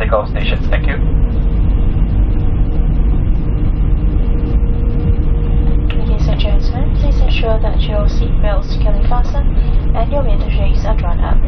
takeoff stations. Thank you. Ladies and gentlemen, please ensure that your seat belts are securely fastened and your window shades are drawn up.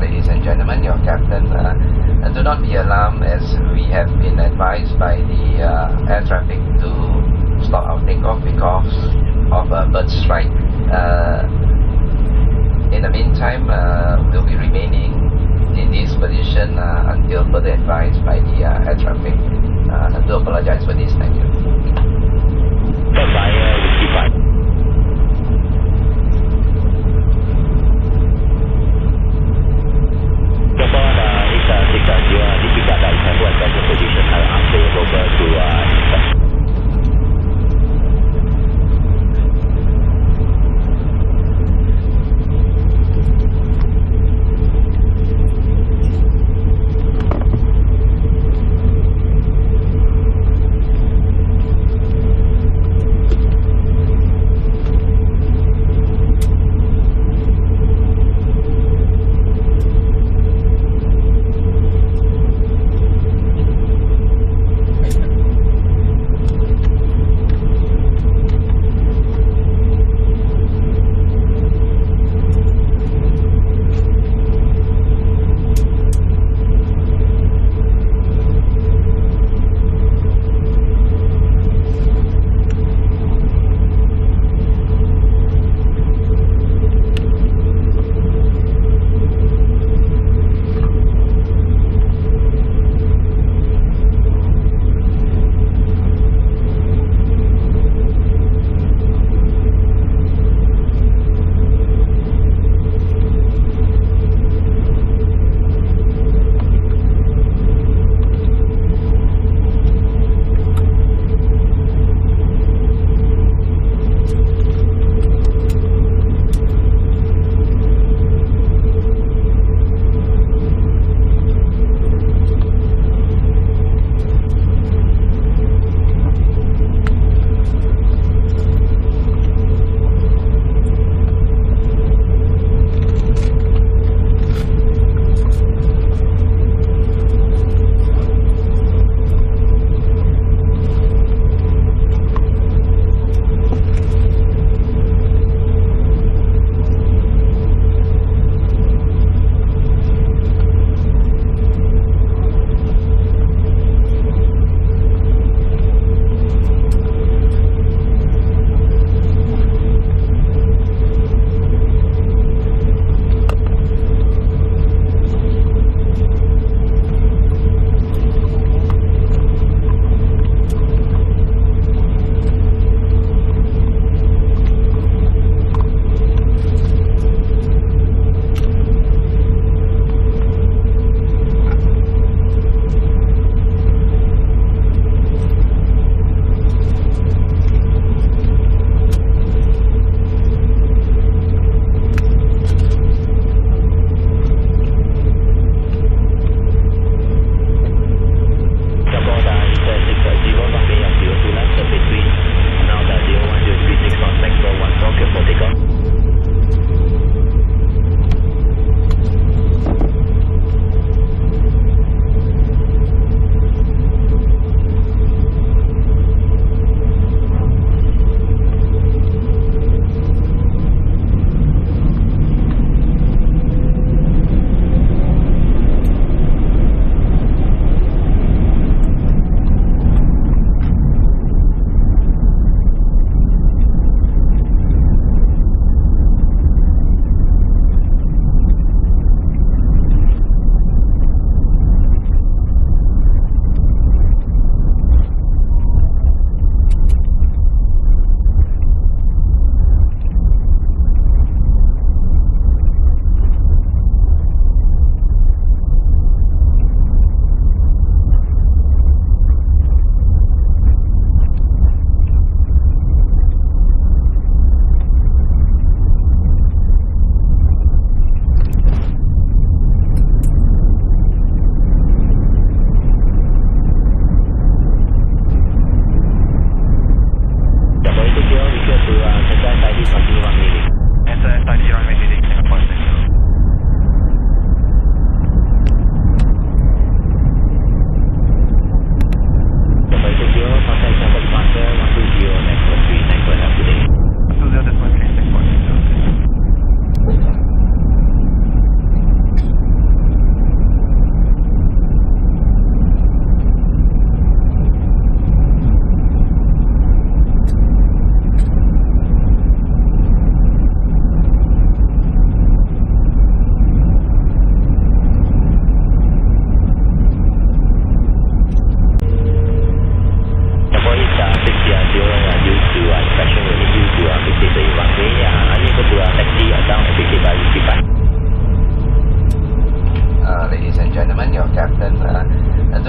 Ladies and gentlemen, your captain, do not be alarmed as we have been advised by the air traffic to stop our takeoff because of a bird strike. In the meantime, we'll be remaining in this position until further advised by the air traffic. I do apologize for this. Thank you.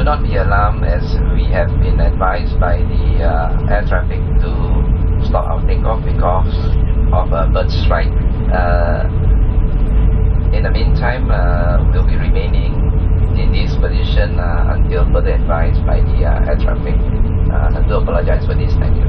not be alarmed, as we have been advised by the air traffic to stop our takeoff because of a bird strike. In the meantime, we'll be remaining in this position until further advised by the air traffic. I do apologize for this. Thank you.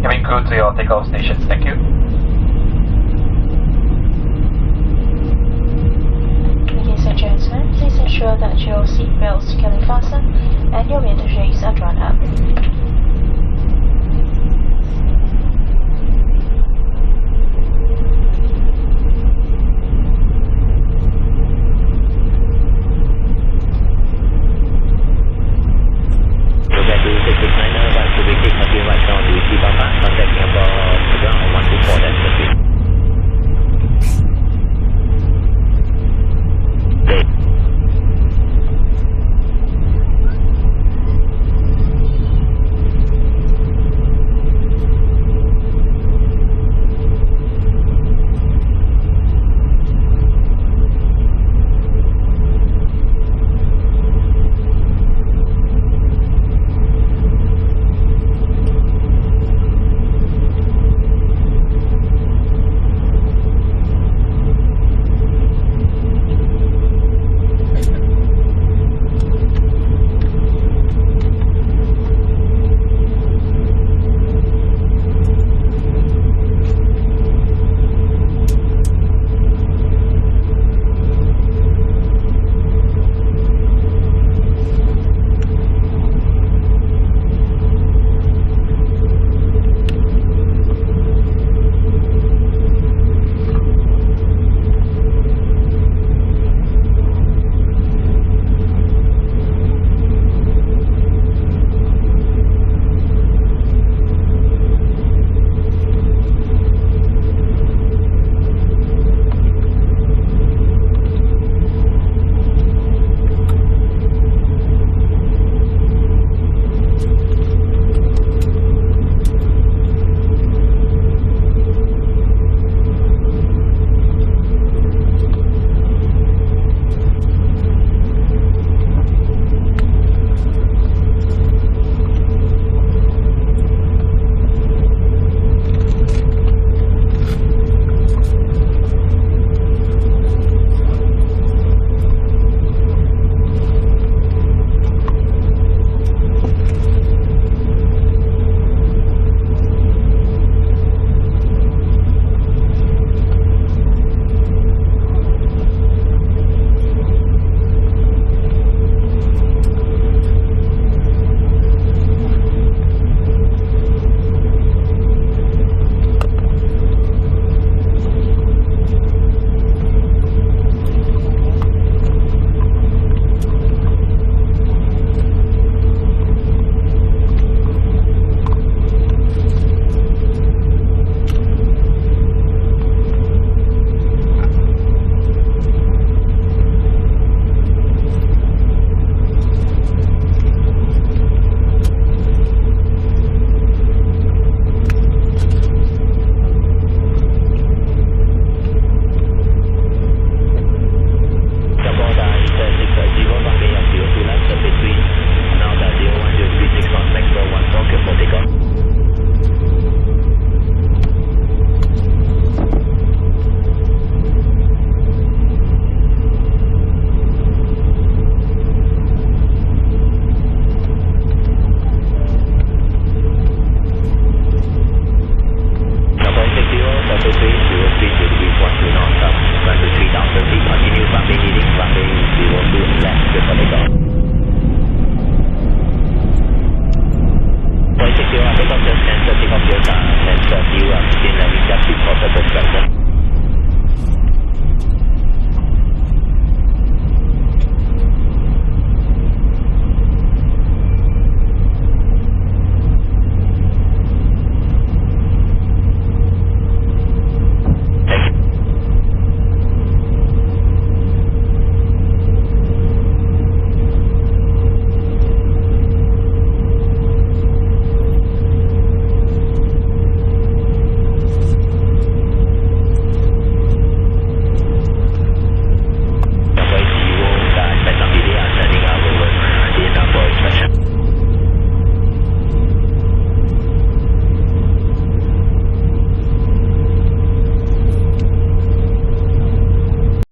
Cabin crew to your takeoff stations, thank you. Ladies and gentlemen, please ensure that your seat belts securely fastened and your window shades are drawn up.